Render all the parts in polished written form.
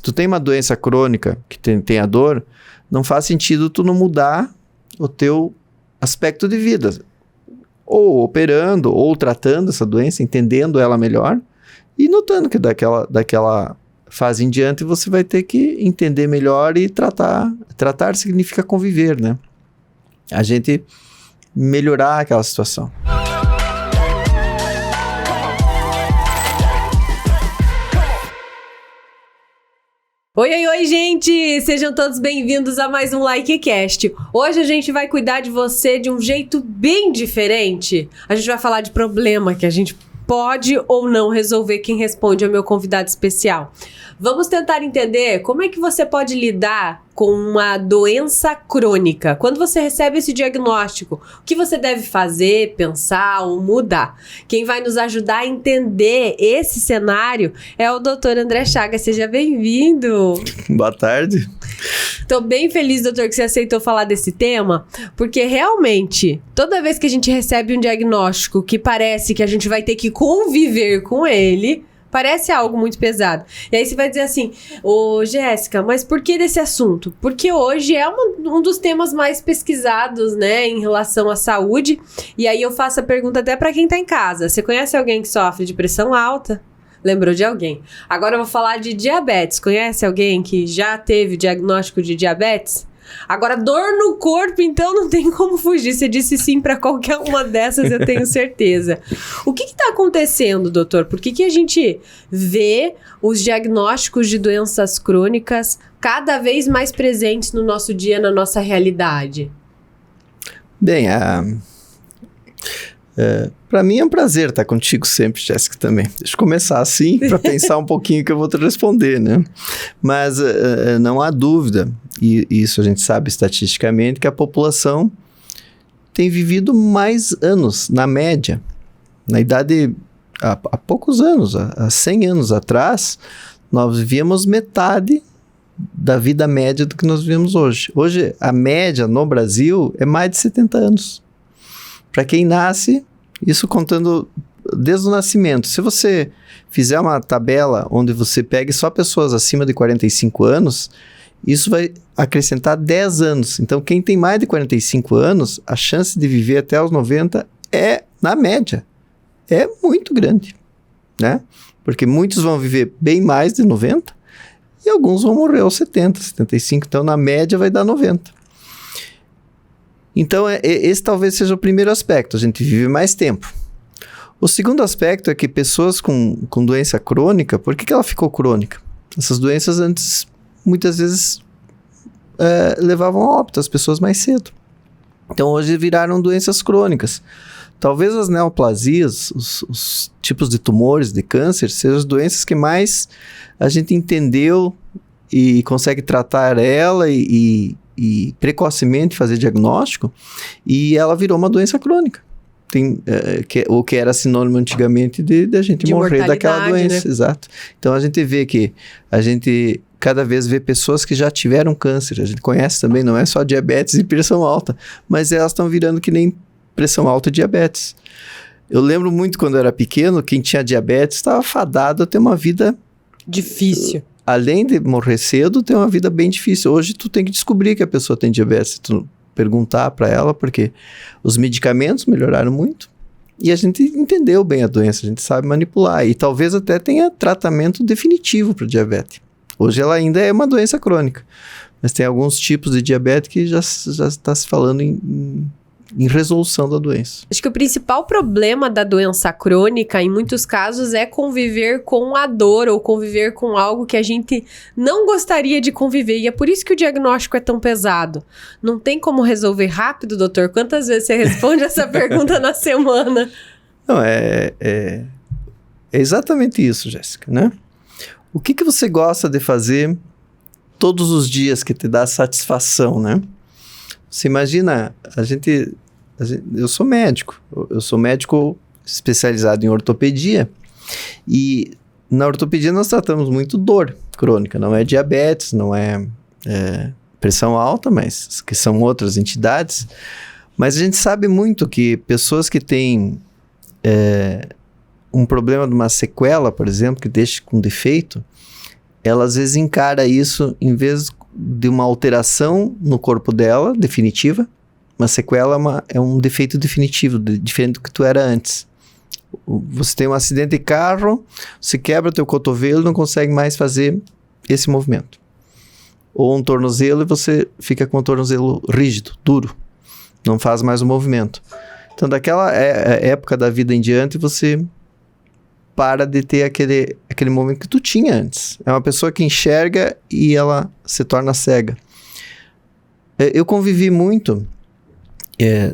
tu tem uma doença crônica que tem a dor, não faz sentido tu não mudar o teu aspecto de vida. Ou operando, ou tratando essa doença, entendendo ela melhor e notando que daquela fase em diante você vai ter que entender melhor e tratar. Tratar significa conviver, né? A gente melhorar aquela situação. Oi, gente! Sejam todos bem-vindos a mais um LikeCast. Hoje a gente vai cuidar de você de um jeito bem diferente. A gente vai falar de problema que a gente pode ou não resolver. Quem responde é o meu convidado especial. Vamos tentar entender como é que você pode lidar com uma doença crônica. Quando você recebe esse diagnóstico, o que você deve fazer, pensar ou mudar? Quem vai nos ajudar a entender esse cenário é o Dr. André Chagas. Seja bem-vindo! Boa tarde! Estou bem feliz, doutor, que você aceitou falar desse tema, porque realmente, toda vez que a gente recebe um diagnóstico que parece que a gente vai ter que conviver com ele, parece algo muito pesado. E aí você vai dizer assim, ô Jéssica, mas por que desse assunto? Porque hoje é um dos temas mais pesquisados, né, em relação à saúde. E aí eu faço a pergunta até para quem tá em casa. Você conhece alguém que sofre de pressão alta? Lembrou de alguém? Agora eu vou falar de diabetes. Conhece alguém que já teve diagnóstico de diabetes? Agora, dor no corpo, então não tem como fugir. Você disse sim para qualquer uma dessas, eu tenho certeza. O que está acontecendo, doutor? Por que a gente vê os diagnósticos de doenças crônicas cada vez mais presentes no nosso dia, na nossa realidade? Bem, para mim é um prazer estar contigo sempre, Jéssica, também. Deixa eu começar assim, para pensar um pouquinho que eu vou te responder, né? Mas não há dúvida, e isso a gente sabe estatisticamente, que a população tem vivido mais anos, na média. Na idade, há poucos anos, há 100 anos atrás, nós vivíamos metade da vida média do que nós vivemos hoje. Hoje, a média no Brasil é mais de 70 anos. Para quem nasce, isso contando desde o nascimento. Se você fizer uma tabela onde você pegue só pessoas acima de 45 anos, isso vai acrescentar 10 anos. Então, quem tem mais de 45 anos, a chance de viver até os 90 é, na média, é muito grande, né? Porque muitos vão viver bem mais de 90 e alguns vão morrer aos 70, 75. Então, na média, vai dar 90. Então, esse talvez seja o primeiro aspecto, a gente vive mais tempo. O segundo aspecto é que pessoas com doença crônica, por que ela ficou crônica? Essas doenças antes, muitas vezes, levavam a óbito as pessoas mais cedo. Então, hoje viraram doenças crônicas. Talvez as neoplasias, os tipos de tumores, de câncer, sejam as doenças que mais a gente entendeu e consegue tratar ela e precocemente fazer diagnóstico, e ela virou uma doença crônica. O que era sinônimo antigamente de a gente morrer daquela doença. Né? Exato. Então a gente vê que a gente cada vez vê pessoas que já tiveram câncer. A gente conhece também, não é só diabetes e pressão alta, mas elas estão virando que nem pressão alta e diabetes. Eu lembro muito quando eu era pequeno, quem tinha diabetes estava fadado a ter uma vida difícil. Além de morrer cedo, tem uma vida bem difícil. Hoje, tu tem que descobrir que a pessoa tem diabetes. Tu perguntar para ela, porque os medicamentos melhoraram muito e a gente entendeu bem a doença, a gente sabe manipular. E talvez até tenha tratamento definitivo para diabetes. Hoje, ela ainda é uma doença crônica, mas tem alguns tipos de diabetes que já está se falando em resolução da doença. Acho que o principal problema da doença crônica, em muitos casos, é conviver com a dor ou conviver com algo que a gente não gostaria de conviver. E é por isso que o diagnóstico é tão pesado. Não tem como resolver rápido, doutor? Quantas vezes você responde essa pergunta na semana? Não, é exatamente isso, Jéssica, né? O que você gosta de fazer todos os dias que te dá satisfação, né? Você imagina, eu sou médico especializado em ortopedia, e na ortopedia nós tratamos muito dor crônica, não é diabetes, não é pressão alta, mas que são outras entidades, mas a gente sabe muito que pessoas que têm um problema de uma sequela, por exemplo, que deixa com defeito, ela às vezes encara isso, em vez de uma alteração no corpo dela, definitiva, uma sequela é um defeito definitivo, diferente do que tu era antes. Você tem um acidente de carro, você quebra teu cotovelo e não consegue mais fazer esse movimento. Ou um tornozelo e você fica com o tornozelo rígido, duro. Não faz mais o movimento. Então, daquela época da vida em diante, você para de ter aquele movimento que tu tinha antes. É uma pessoa que enxerga e ela se torna cega. Eu convivi muito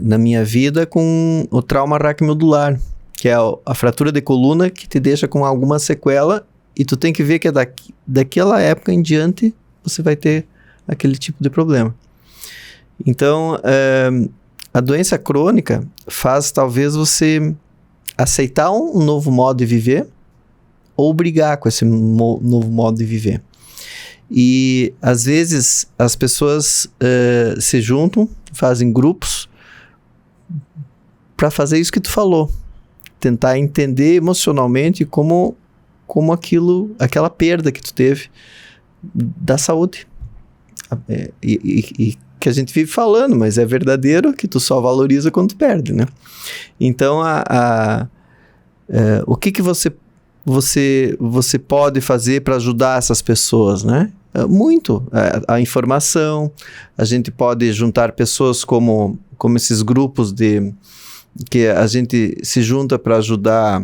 na minha vida com o trauma raquimiodular, que é a fratura de coluna que te deixa com alguma sequela e tu tem que ver que daquela época em diante você vai ter aquele tipo de problema. Então, a doença crônica faz talvez você aceitar um novo modo de viver ou brigar com esse novo modo de viver. E, às vezes, as pessoas se juntam, fazem grupos para fazer isso que tu falou. Tentar entender emocionalmente como aquela perda que tu teve da saúde. E que a gente vive falando, mas é verdadeiro que tu só valoriza quando tu perde, né? Então, o que você pode fazer para ajudar essas pessoas, né? Muito. A informação, a gente pode juntar pessoas como esses grupos que a gente se junta para ajudar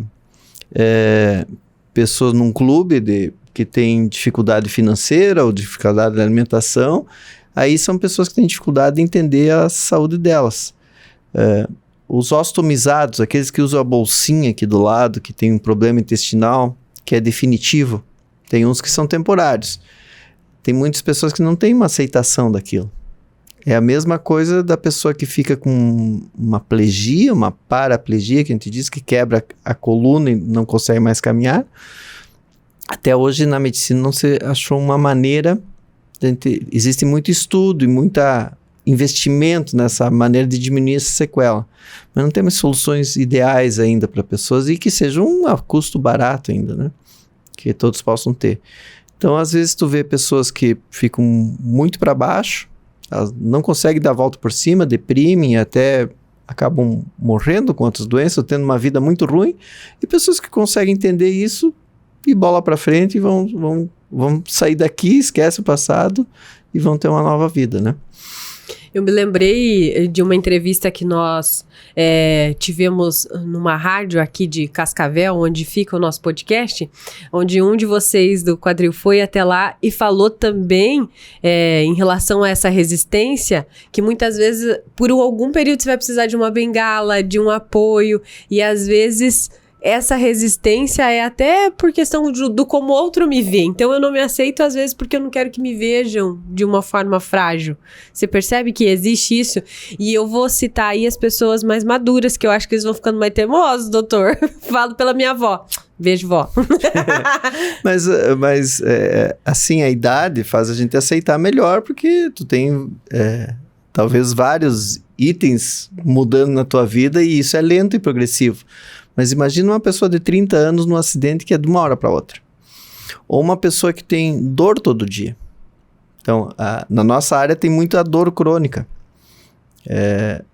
pessoas num clube que tem dificuldade financeira ou dificuldade de alimentação. Aí são pessoas que têm dificuldade de entender a saúde delas. Os ostomizados, aqueles que usam a bolsinha aqui do lado, que tem um problema intestinal, que é definitivo. Tem uns que são temporários. Tem muitas pessoas que não têm uma aceitação daquilo. É a mesma coisa da pessoa que fica com uma plegia, uma paraplegia, que a gente diz que quebra a coluna e não consegue mais caminhar. Até hoje na medicina não se achou uma maneira. Existe muito estudo e muito investimento nessa maneira de diminuir essa sequela. Mas não temos soluções ideais ainda para pessoas e que sejam a custo barato ainda, né? Que todos possam ter. Então, às vezes, tu vê pessoas que ficam muito para baixo, elas não conseguem dar a volta por cima, deprimem, até acabam morrendo com outras doenças, tendo uma vida muito ruim, e pessoas que conseguem entender isso e bola para frente e vão sair daqui, esquece o passado e vão ter uma nova vida, né? Eu me lembrei de uma entrevista que nós tivemos numa rádio aqui de Cascavel, onde fica o nosso podcast, onde um de vocês do quadril foi até lá e falou também em relação a essa resistência, que muitas vezes, por algum período, você vai precisar de uma bengala, de um apoio, e às vezes essa resistência é até por questão do como outro me vê. Então, eu não me aceito, às vezes, porque eu não quero que me vejam de uma forma frágil. Você percebe que existe isso? E eu vou citar aí as pessoas mais maduras, que eu acho que eles vão ficando mais teimosos, doutor. Falo pela minha avó. Beijo, vó. Mas assim, a idade faz a gente aceitar melhor, porque tu tem talvez vários itens mudando na tua vida e isso é lento e progressivo. Mas imagina uma pessoa de 30 anos num acidente que é de uma hora para outra. Ou uma pessoa que tem dor todo dia. Então, na nossa área tem muita dor crônica.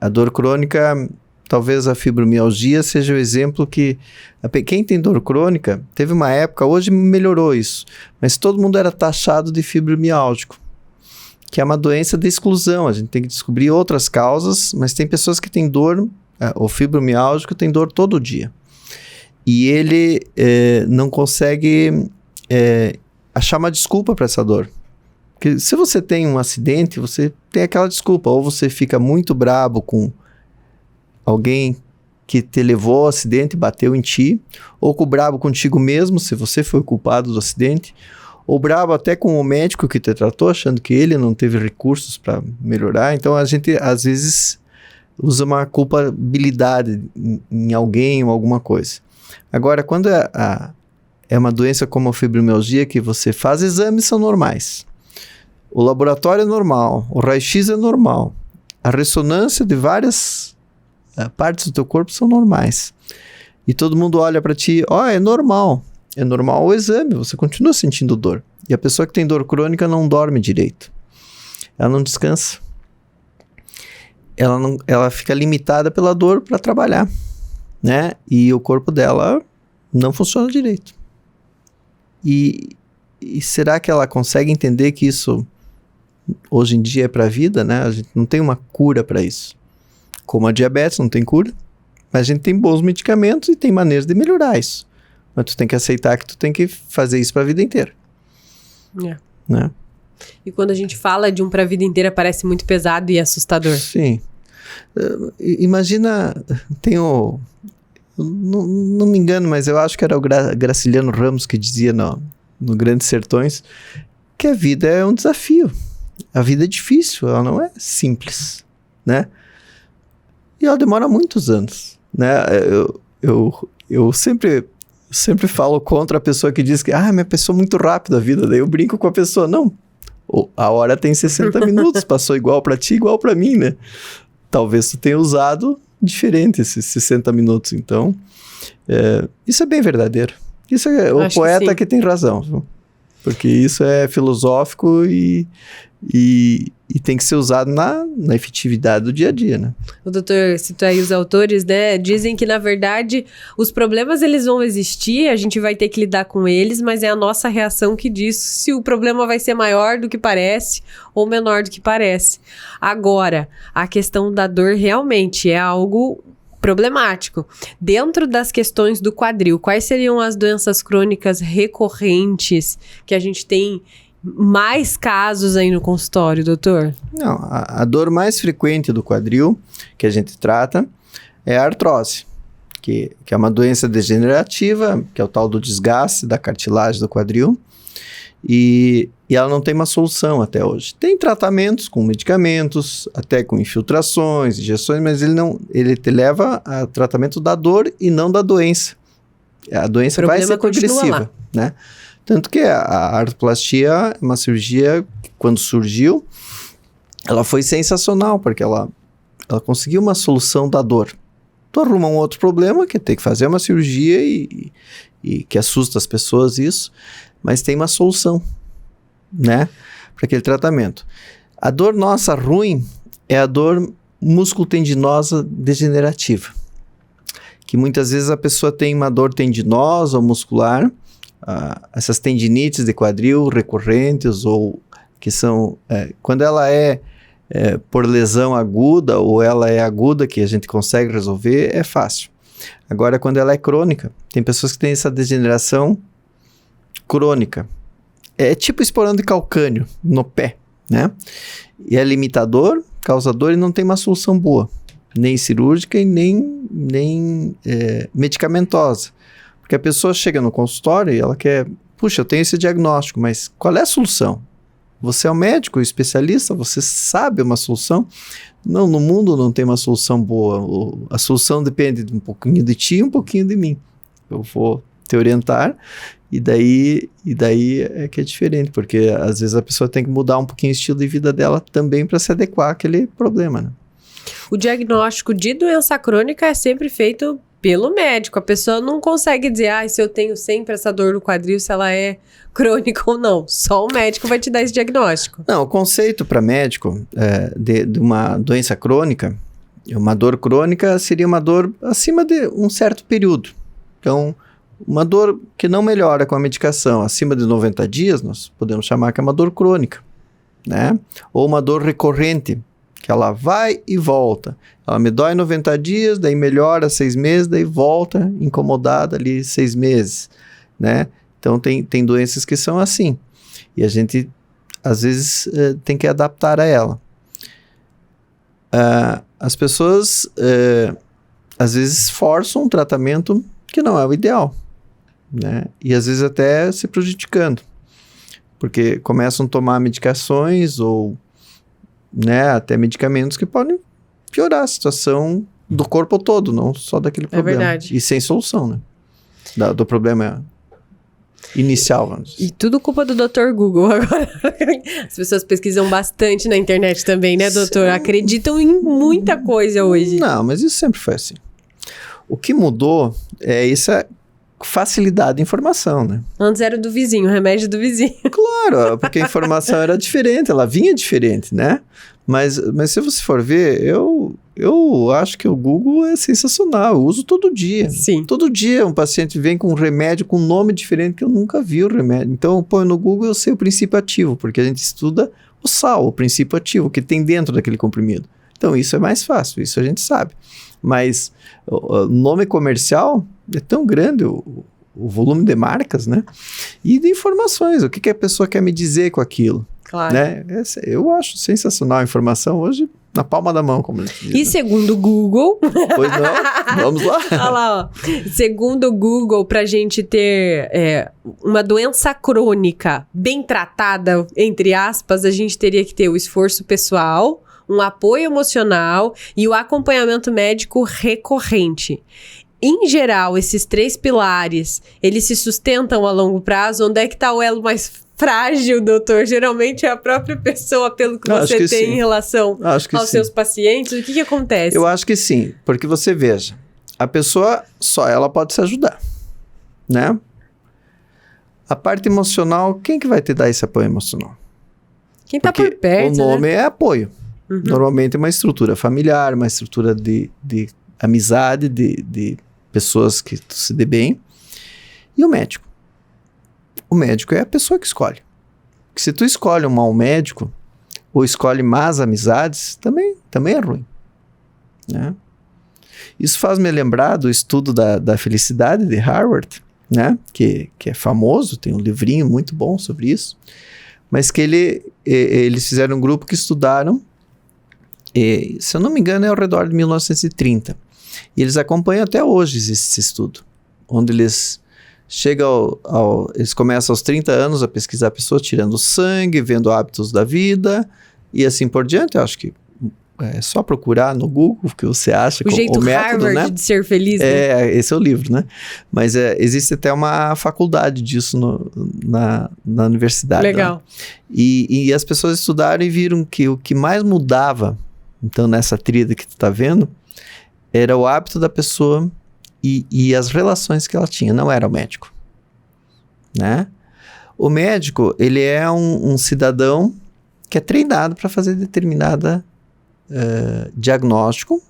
A dor crônica, talvez a fibromialgia seja o exemplo que... Quem tem dor crônica, teve uma época, hoje melhorou isso, mas todo mundo era taxado de fibromialgico, que é uma doença de exclusão. A gente tem que descobrir outras causas, mas tem pessoas que têm dor... O fibromialgico tem dor todo dia. E ele não consegue achar uma desculpa para essa dor. Porque se você tem um acidente, você tem aquela desculpa. Ou você fica muito brabo com alguém que te levou ao acidente e bateu em ti. Ou brabo contigo mesmo, se você foi o culpado do acidente. Ou brabo até com o médico que te tratou, achando que ele não teve recursos para melhorar. Então a gente, às vezes... usa uma culpabilidade em alguém ou alguma coisa. Agora, quando é uma doença como a fibromialgia, que você faz exames são normais. O laboratório é normal, o raio-x é normal. A ressonância de várias partes do teu corpo são normais. E todo mundo olha para ti, é normal. é normal o exame, você continua sentindo dor. E a pessoa que tem dor crônica não dorme direito. Ela não descansa. Ela fica limitada pela dor para trabalhar, né? E o corpo dela não funciona direito. E será que ela consegue entender que isso hoje em dia é para a vida, né? A gente não tem uma cura para isso. Como a diabetes não tem cura, mas a gente tem bons medicamentos e tem maneiras de melhorar isso. Mas tu tem que aceitar que tu tem que fazer isso para a vida inteira. Né? E quando a gente fala de um para a vida inteira, parece muito pesado e assustador. Sim. Imagina, não me engano, mas eu acho que era o Graciliano Ramos que dizia no Grandes Sertões que a vida é um desafio. A vida é difícil, ela não é simples, né? E ela demora muitos anos, né? Eu sempre falo contra a pessoa que diz que minha pessoa é muito rápida a vida, daí eu brinco com a pessoa, não, a hora tem 60 minutos, passou igual para ti, igual para mim, né? Talvez tu tenha usado diferente esses 60 minutos, então isso é bem verdadeiro. Isso é o poeta que tem razão, viu? Porque isso é filosófico e tem que ser usado na efetividade do dia a dia, né? O doutor citou aí os autores, né? Dizem que, na verdade, os problemas eles vão existir, a gente vai ter que lidar com eles, mas é a nossa reação que diz se o problema vai ser maior do que parece ou menor do que parece. Agora, a questão da dor realmente é algo problemático. Dentro das questões do quadril, quais seriam as doenças crônicas recorrentes que a gente tem mais casos aí no consultório, doutor? Não, a dor mais frequente do quadril que a gente trata é a artrose, que é uma doença degenerativa, que é o tal do desgaste da cartilagem do quadril, e ela não tem uma solução até hoje. Tem tratamentos com medicamentos, até com infiltrações, injeções, mas ele te leva a tratamento da dor e não da doença. A doença vai ser progressiva, né? Tanto que a artroplastia é uma cirurgia que, quando surgiu, ela foi sensacional, porque ela conseguiu uma solução da dor. Tu arruma um outro problema, que é ter que fazer uma cirurgia e que assusta as pessoas isso, mas tem uma solução, né, para aquele tratamento. A dor nossa ruim é a dor músculo-tendinosa degenerativa, que muitas vezes a pessoa tem uma dor tendinosa ou muscular, essas tendinites de quadril recorrentes, ou que são, quando ela é por lesão aguda, ou ela é aguda que a gente consegue resolver, é fácil. Agora, quando ela é crônica, tem pessoas que têm essa degeneração crônica. É tipo esporão de calcânio no pé, né? E é limitador, causador, e não tem uma solução boa, nem cirúrgica e nem medicamentosa. Porque a pessoa chega no consultório e ela quer, puxa, eu tenho esse diagnóstico, mas qual é a solução? Você é um médico, especialista, você sabe uma solução? Não, no mundo não tem uma solução boa. A solução depende de um pouquinho de ti e um pouquinho de mim. Eu vou te orientar e daí é que é diferente, porque às vezes a pessoa tem que mudar um pouquinho o estilo de vida dela também para se adequar àquele problema, né? O diagnóstico de doença crônica é sempre feito pelo médico. A pessoa não consegue dizer, se eu tenho sempre essa dor no quadril, se ela é crônica ou não. Só o médico vai te dar esse diagnóstico. Não, o conceito para médico de uma doença crônica, uma dor crônica seria uma dor acima de um certo período. Então, uma dor que não melhora com a medicação acima de 90 dias, nós podemos chamar que é uma dor crônica, né? Ou uma dor recorrente, que ela vai e volta. Ela me dói 90 dias, daí melhora 6 meses, daí volta incomodada ali 6 meses, né? Então tem doenças que são assim. E a gente, às vezes, tem que adaptar a ela. As pessoas, às vezes, forçam um tratamento que não é o ideal, né? E às vezes até se prejudicando. Porque começam a tomar medicações ou, né, até medicamentos que podem piorar a situação do corpo todo, não só daquele problema. É verdade. E sem solução, né? Do problema inicial, vamos dizer. E tudo culpa do Dr. Google agora. As pessoas pesquisam bastante na internet também, né, doutor? Acreditam em muita coisa hoje. Não, mas isso sempre foi assim. O que mudou é essa facilidade de informação, né? Antes era do vizinho, o remédio do vizinho. Claro, porque a informação era diferente, ela vinha diferente, né? Mas se você for ver, eu acho que o Google é sensacional, eu uso todo dia. Sim. Todo dia um paciente vem com um remédio com um nome diferente que eu nunca vi o remédio. Então eu ponho no Google e eu sei o princípio ativo, porque a gente estuda o sal, o princípio ativo que tem dentro daquele comprimido. Então isso é mais fácil, isso a gente sabe. Mas o nome comercial é tão grande, o volume de marcas, né? E de informações, o que a pessoa quer me dizer com aquilo. Claro. Né? Eu acho sensacional a informação hoje na palma da mão, como a gente diz. E segundo o Google... Pois não, vamos lá. Olha lá, ó. Segundo o Google, pra gente ter uma doença crônica bem tratada, entre aspas, a gente teria que ter o esforço pessoal, um apoio emocional e o acompanhamento médico recorrente. Em geral, esses 3 pilares, eles se sustentam a longo prazo? Onde é que tá o elo mais frágil, doutor? Geralmente é a própria pessoa, pelo que você tem sim. em relação aos seus pacientes. O que acontece? Eu acho que sim, porque você veja, a pessoa só ela pode se ajudar, né? A parte emocional, quem que vai te dar esse apoio emocional? Quem tá por perto, o nome né? é apoio. Uhum. Normalmente é uma estrutura familiar, uma estrutura de amizade, de pessoas que tu se dê bem. E o médico? O médico é a pessoa que escolhe. Porque se tu escolhe um mau médico, ou escolhe más amizades, também é ruim, né? Isso faz me lembrar do estudo da felicidade de Harvard, né? Que é famoso, tem um livrinho muito bom sobre isso, mas que eles fizeram um grupo que estudaram, se eu não me engano é ao redor de 1930, e eles acompanham até hoje esse estudo, onde eles chegam eles começam aos 30 anos a pesquisar pessoas, tirando sangue, vendo hábitos da vida, e assim por diante. Eu acho que é só procurar no Google o que você acha. O jeito método, Harvard, né? De ser feliz, né? Esse é o livro, né? Mas existe até uma faculdade disso na universidade. Legal. Né? E as pessoas estudaram e viram que o que mais mudava, então nessa tríade que tu tá vendo, era o hábito da pessoa e as relações que ela tinha, não era o médico, né? O médico, ele é um cidadão que é treinado para fazer determinada diagnóstico.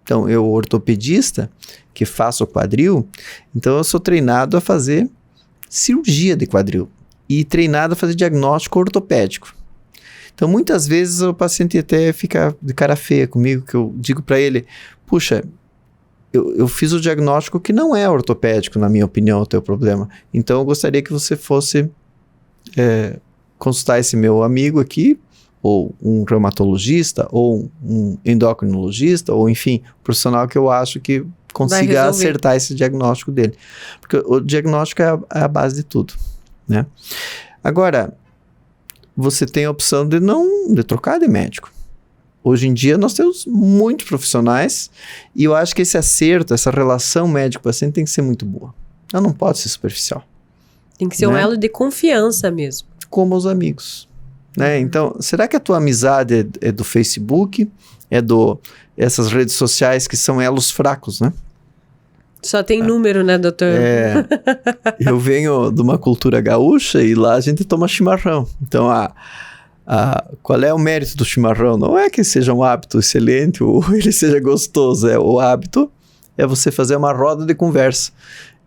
Então, eu, ortopedista, que faço quadril, então eu sou treinado a fazer cirurgia de quadril e treinado a fazer diagnóstico ortopédico. Então, muitas vezes o paciente até fica de cara feia comigo, que eu digo para ele, puxa, eu fiz o diagnóstico que não é ortopédico, na minha opinião, o teu problema. Então, eu gostaria que você fosse consultar esse meu amigo aqui, ou um reumatologista, ou um endocrinologista, ou enfim, um profissional que eu acho que consiga acertar esse diagnóstico dele. Porque o diagnóstico é a base de tudo, né? Agora, você tem a opção de trocar de médico. Hoje em dia nós temos muitos profissionais e eu acho que esse acerto, essa relação médico-paciente tem que ser muito boa. Ela não pode ser superficial. Tem que ser um elo de confiança mesmo. Como os amigos, né? Então, será que a tua amizade é do Facebook? Essas redes sociais que são elos fracos, né? Só tem número, né, doutor? Eu venho de uma cultura gaúcha e lá a gente toma chimarrão. Então, qual é o mérito do chimarrão? Não é que seja um hábito excelente ou ele seja gostoso. O hábito é você fazer uma roda de conversa.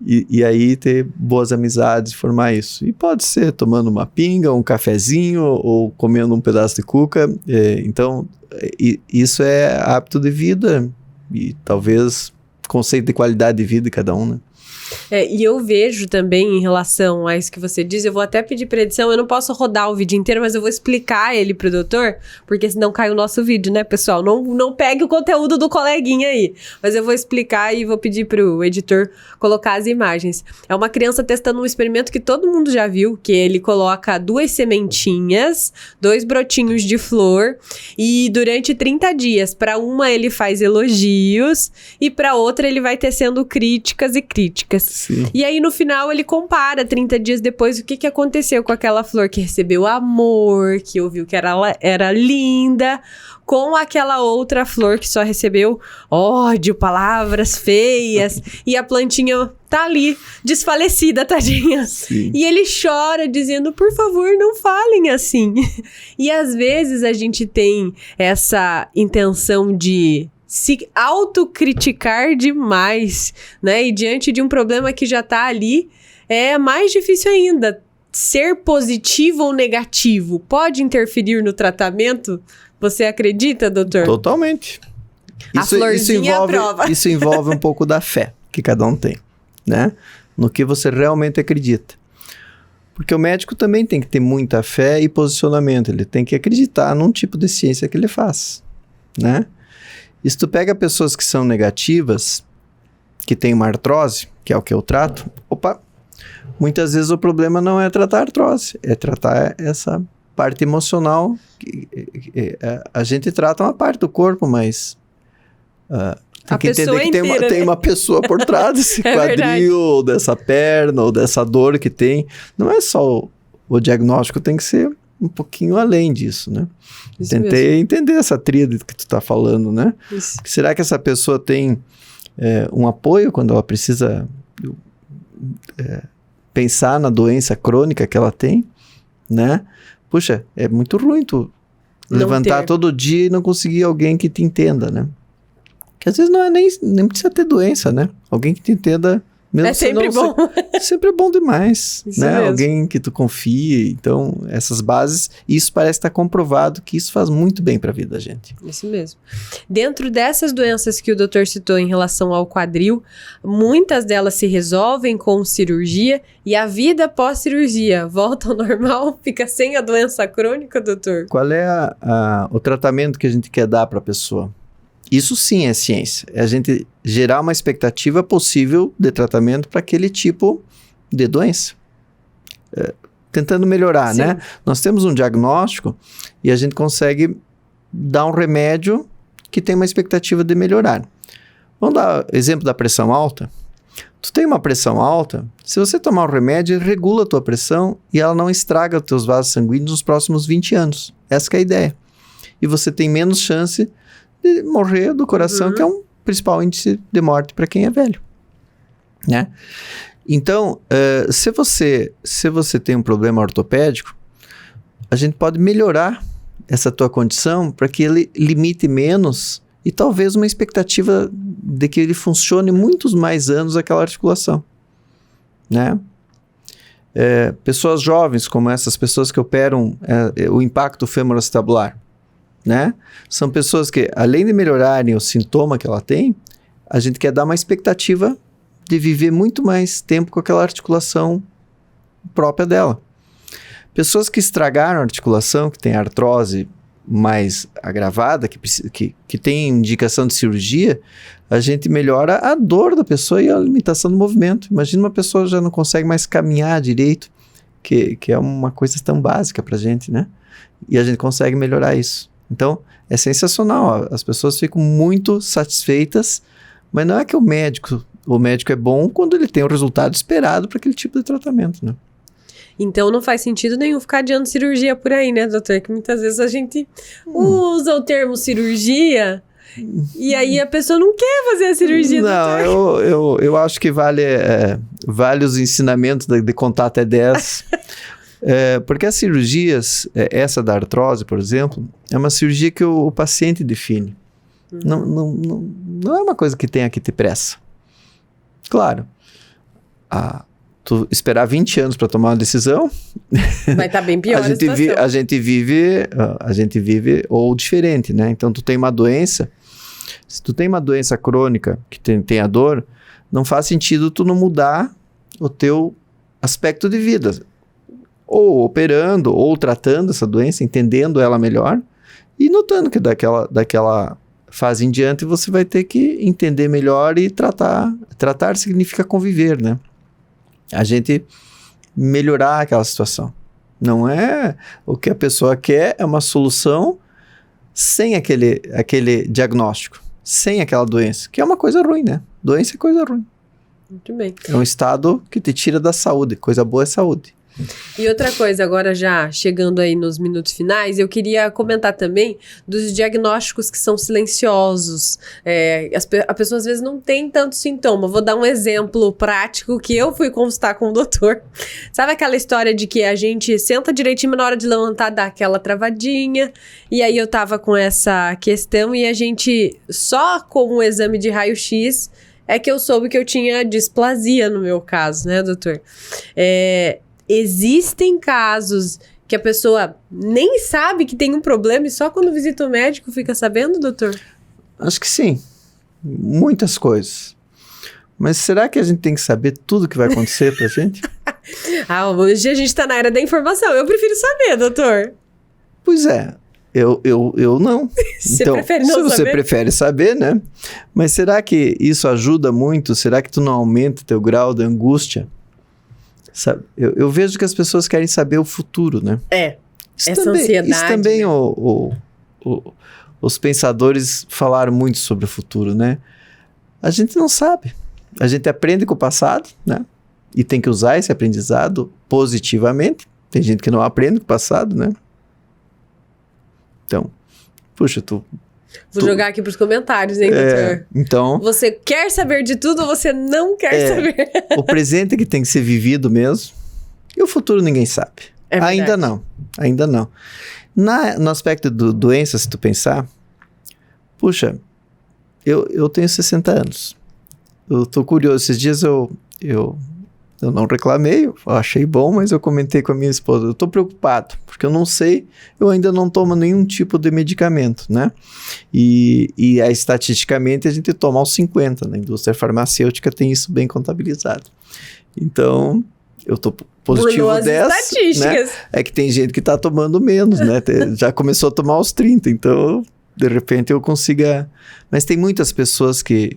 E aí ter boas amizades, formar isso. E pode ser tomando uma pinga, um cafezinho ou comendo um pedaço de cuca. Então, isso é hábito de vida e talvez conceito de qualidade de vida de cada um, né? E eu vejo também em relação a isso que você diz, eu vou até pedir pra edição, eu não posso rodar o vídeo inteiro, mas eu vou explicar ele pro doutor, porque senão cai o nosso vídeo, né, pessoal? Não pegue o conteúdo do coleguinha aí, mas eu vou explicar e vou pedir pro editor colocar as imagens. É uma criança testando um experimento que todo mundo já viu, que ele coloca 2 sementinhas, 2 brotinhos de flor, e durante 30 dias, pra uma ele faz elogios, e pra outra ele vai tecendo críticas e críticas. diagnósticas. Sim. E aí, no final, ele compara 30 dias depois o que aconteceu com aquela flor que recebeu amor, que ouviu que era linda, com aquela outra flor que só recebeu ódio, palavras feias, e a plantinha tá ali, desfalecida, tadinha. Sim. E ele chora, dizendo, por favor, não falem assim. E às vezes a gente tem essa intenção de se autocriticar demais, né? E diante de um problema que já tá ali, é mais difícil ainda. Ser positivo ou negativo pode interferir no tratamento? Você acredita, doutor? Totalmente. A florzinha aprova. Isso envolve um pouco da fé que cada um tem, né? No que você realmente acredita. Porque o médico também tem que ter muita fé e posicionamento. Ele tem que acreditar num tipo de ciência que ele faz, né? E se tu pega pessoas que são negativas, que têm uma artrose, que é o que eu trato, muitas vezes o problema não é tratar a artrose, é tratar essa parte emocional. A gente trata uma parte do corpo, mas tem que entender que tem uma pessoa por trás desse quadril, ou dessa perna, ou dessa dor que tem. Não é só o diagnóstico, tem que ser um pouquinho além disso, né? Isso Tentei mesmo. entender essa tríade que tu tá falando, né? Isso. Será que essa pessoa tem um apoio quando ela precisa pensar na doença crônica que ela tem, né? Puxa, é muito ruim tu levantar todo dia e não conseguir alguém que te entenda, né? Que às vezes não é nem precisa ter doença, né? Alguém que te entenda mesmo. É sempre bom. Sempre é bom demais, Isso né? mesmo. Alguém que tu confie. Então, essas bases, isso parece estar comprovado que isso faz muito bem para a vida da gente. Isso mesmo. Dentro dessas doenças que o doutor citou em relação ao quadril, muitas delas se resolvem com cirurgia e a vida pós-cirurgia volta ao normal, fica sem a doença crônica, doutor? Qual é o tratamento que a gente quer dar para a pessoa? Isso sim é ciência. É a gente gerar uma expectativa possível de tratamento para aquele tipo de doença. Tentando melhorar, Sim. né? Nós temos um diagnóstico e a gente consegue dar um remédio que tem uma expectativa de melhorar. Vamos dar exemplo da pressão alta. Tu tem uma pressão alta, se você tomar um remédio, ele regula a tua pressão e ela não estraga os teus vasos sanguíneos nos próximos 20 anos. Essa que é a ideia. E você tem menos chance de morrer do coração, que é um principal índice de morte para quem é velho, né? Então, se você tem um problema ortopédico, a gente pode melhorar essa tua condição para que ele limite menos e talvez uma expectativa de que ele funcione muitos mais anos aquela articulação, né? Pessoas jovens, como essas pessoas que operam o impacto femoroacetabular, né? São pessoas que, além de melhorarem o sintoma que ela tem, a gente quer dar uma expectativa de viver muito mais tempo com aquela articulação própria dela. Pessoas que estragaram a articulação, que têm artrose mais agravada, que tem indicação de cirurgia, a gente melhora a dor da pessoa e a limitação do movimento. Imagina uma pessoa que já não consegue mais caminhar direito, que é uma coisa tão básica pra gente, né? E a gente consegue melhorar isso. Então, é sensacional. As pessoas ficam muito satisfeitas, mas não é que o médico é bom quando ele tem o resultado esperado para aquele tipo de tratamento, né? Então não faz sentido nenhum ficar adiando cirurgia por aí, né, doutor? Que muitas vezes a gente usa o termo cirurgia e aí a pessoa não quer fazer a cirurgia, não, doutor. Eu acho que vale os ensinamentos de contar até 10. Porque as cirurgias, essa da artrose, por exemplo, é uma cirurgia que o paciente define. Não é uma coisa que tenha que ter pressa. Claro, tu esperar 20 anos para tomar uma decisão... Vai estar bem pior a situação. A gente vive ou diferente, né? Então, tu tem uma doença... Se tu tem uma doença crônica que tem a dor, não faz sentido tu não mudar o teu aspecto de vida. Ou operando, ou tratando essa doença, entendendo ela melhor e notando que daquela fase em diante você vai ter que entender melhor e tratar. Tratar significa conviver, né? A gente melhorar aquela situação. Não é o que a pessoa quer, é uma solução sem aquele diagnóstico, sem aquela doença, que é uma coisa ruim, né? Doença é coisa ruim. Muito bem. É um estado que te tira da saúde. Coisa boa é saúde. E outra coisa, agora já chegando aí nos minutos finais, eu queria comentar também dos diagnósticos que são silenciosos. A pessoa às vezes não tem tanto sintoma. Vou dar um exemplo prático que eu fui consultar com o doutor. Sabe aquela história de que a gente senta direitinho, mas na hora de levantar dá aquela travadinha? E aí eu tava com essa questão e a gente, só com um exame de raio-x, é que eu soube que eu tinha displasia no meu caso, né, doutor? Existem casos que a pessoa nem sabe que tem um problema e só quando visita o médico fica sabendo, doutor? Acho que sim. Muitas coisas. Mas será que a gente tem que saber tudo que vai acontecer pra gente? Hoje a gente tá na era da informação. Eu prefiro saber, doutor. Pois é. Eu não. Você então, prefere não se você saber? prefere saber, né? Mas será que isso ajuda muito? Será que tu não aumenta o teu grau de angústia? Sabe? Eu vejo que as pessoas querem saber o futuro, né? Ansiedade. Isso também os pensadores falaram muito sobre o futuro, né? A gente não sabe. A gente aprende com o passado, né? E tem que usar esse aprendizado positivamente. Tem gente que não aprende com o passado, né? Então, puxa, Vou jogar aqui pros comentários, hein, doutor? Então... Você quer saber de tudo ou você não quer saber? O presente que tem que ser vivido mesmo. E o futuro ninguém sabe. Ainda não. No aspecto do doença, se tu pensar... Puxa, eu tenho 60 anos. Eu tô curioso. Esses dias eu não reclamei, eu achei bom, mas eu comentei com a minha esposa, eu tô preocupado, porque eu não sei, eu ainda não tomo nenhum tipo de medicamento, né? E estatisticamente a gente toma aos 50, na indústria farmacêutica tem isso bem contabilizado. Então, eu tô positivo dessa, né? É que tem gente que tá tomando menos, né? Já começou a tomar aos 30, então, de repente eu consiga... Mas tem muitas pessoas que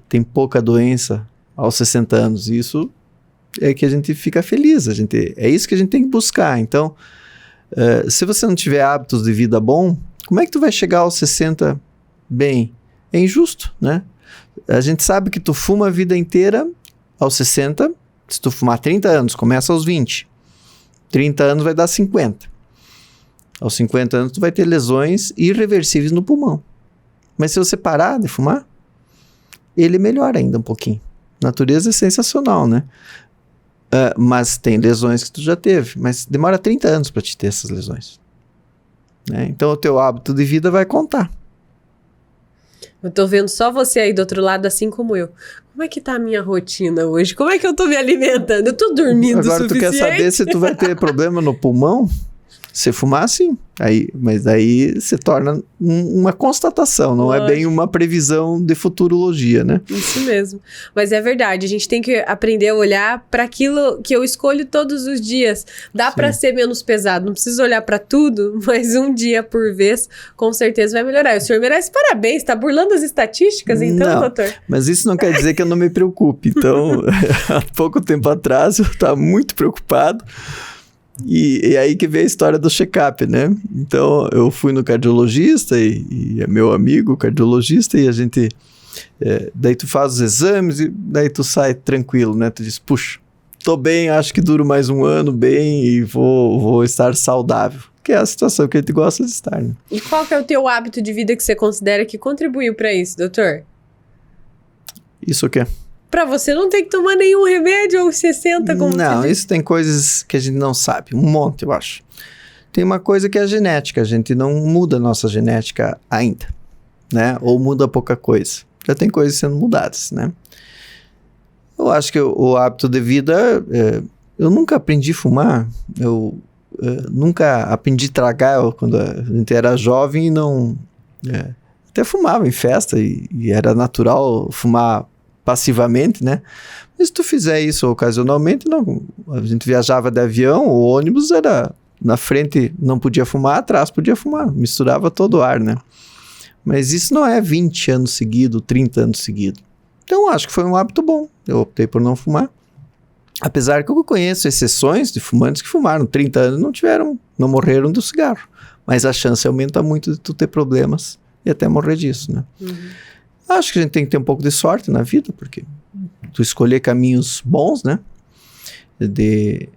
têm pouca doença aos 60 anos, e isso é que a gente fica feliz, é isso que a gente tem que buscar. Então, se você não tiver hábitos de vida bom, como é que tu vai chegar aos 60 bem? É injusto, né? A gente sabe que tu fuma a vida inteira aos 60, se tu fumar 30 anos, começa aos 20. 30 anos vai dar 50. Aos 50 anos tu vai ter lesões irreversíveis no pulmão. Mas se você parar de fumar, ele melhora ainda um pouquinho. A natureza é sensacional, né? Mas tem lesões que tu já teve, mas demora 30 anos para te ter essas lesões, né? Então o teu hábito de vida vai contar. Eu tô vendo só você aí do outro lado, assim como eu. Como é que tá a minha rotina hoje? Como é que eu tô me alimentando? Eu tô dormindo o suficiente? Agora tu quer saber se tu vai ter problema no pulmão? Se fumar, sim. Mas aí se torna uma constatação, não é bem uma previsão de futurologia, né? Isso mesmo. Mas é verdade, a gente tem que aprender a olhar para aquilo que eu escolho todos os dias. Dá para ser menos pesado, não precisa olhar para tudo, mas um dia por vez, com certeza vai melhorar. O senhor merece parabéns, tá burlando as estatísticas então, não, doutor? Mas isso não quer dizer que eu não me preocupe. Então, há pouco tempo atrás, eu estava muito preocupado. E aí que veio a história do check-up, né? Então, eu fui no cardiologista e é meu amigo cardiologista e a gente... daí tu faz os exames e daí tu sai tranquilo, né? Tu diz, puxa, tô bem, acho que duro mais um ano bem e vou estar saudável. Que é a situação que a gente gosta de estar, né? E qual que é o teu hábito de vida que você considera que contribuiu para isso, doutor? Isso o quê? Pra você não ter que tomar nenhum remédio aos 60, como não, isso tem coisas que a gente não sabe. Um monte, eu acho. Tem uma coisa que é a genética. A gente não muda a nossa genética ainda, né? Ou muda pouca coisa. Já tem coisas sendo mudadas, né? Eu acho que o hábito de vida... eu nunca aprendi a fumar. Eu nunca aprendi a tragar. Quando a gente era jovem e não... até fumava em festa e era natural fumar passivamente, né? Mas se tu fizer isso ocasionalmente, não. A gente viajava de avião, o ônibus era na frente, não podia fumar, atrás podia fumar, misturava todo o ar, né? Mas isso não é 20 anos seguidos, 30 anos seguidos. Então, acho que foi um hábito bom. Eu optei por não fumar. Apesar que eu conheço exceções de fumantes que fumaram 30 anos e não morreram do cigarro. Mas a chance aumenta muito de tu ter problemas e até morrer disso, né? Acho que a gente tem que ter um pouco de sorte na vida, porque tu escolher caminhos bons, né? E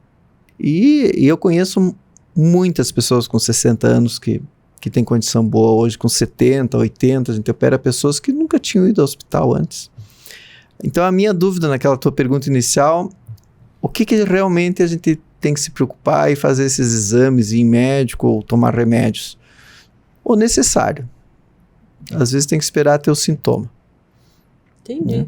eu conheço muitas pessoas com 60 anos que têm condição boa hoje, com 70, 80, a gente opera pessoas que nunca tinham ido ao hospital antes. Então, a minha dúvida naquela tua pergunta inicial, o que realmente a gente tem que se preocupar e fazer esses exames, ir em médico ou tomar remédios? O necessário. Às vezes tem que esperar ter o sintoma. Entendi.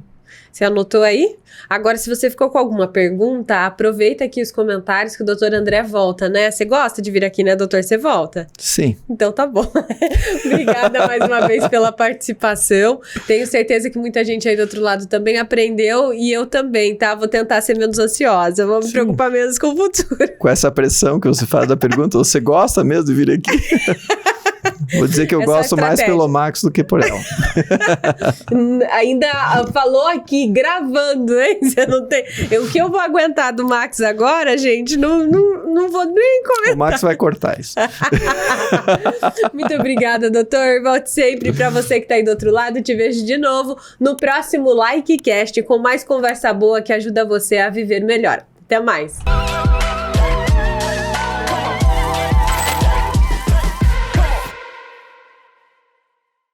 Você anotou aí? Agora, se você ficou com alguma pergunta, aproveita aqui os comentários que o doutor André volta, né? Você gosta de vir aqui, né, doutor? Você volta? Sim. Então tá bom. Obrigada mais uma vez pela participação. Tenho certeza que muita gente aí do outro lado também aprendeu e eu também, tá? Vou tentar ser menos ansiosa, vou me preocupar menos com o futuro. Com essa pressão que você faz da pergunta, você gosta mesmo de vir aqui? Vou dizer que eu gosto mais pelo Max do que por ela. Ainda falou aqui, gravando, hein? Você não tem... O que eu vou aguentar do Max agora, gente, não vou nem comentar. O Max vai cortar isso. Muito obrigada, doutor. Volte sempre. Para você que tá aí do outro lado, te vejo de novo no próximo LikeCast com mais conversa boa que ajuda você a viver melhor. Até mais.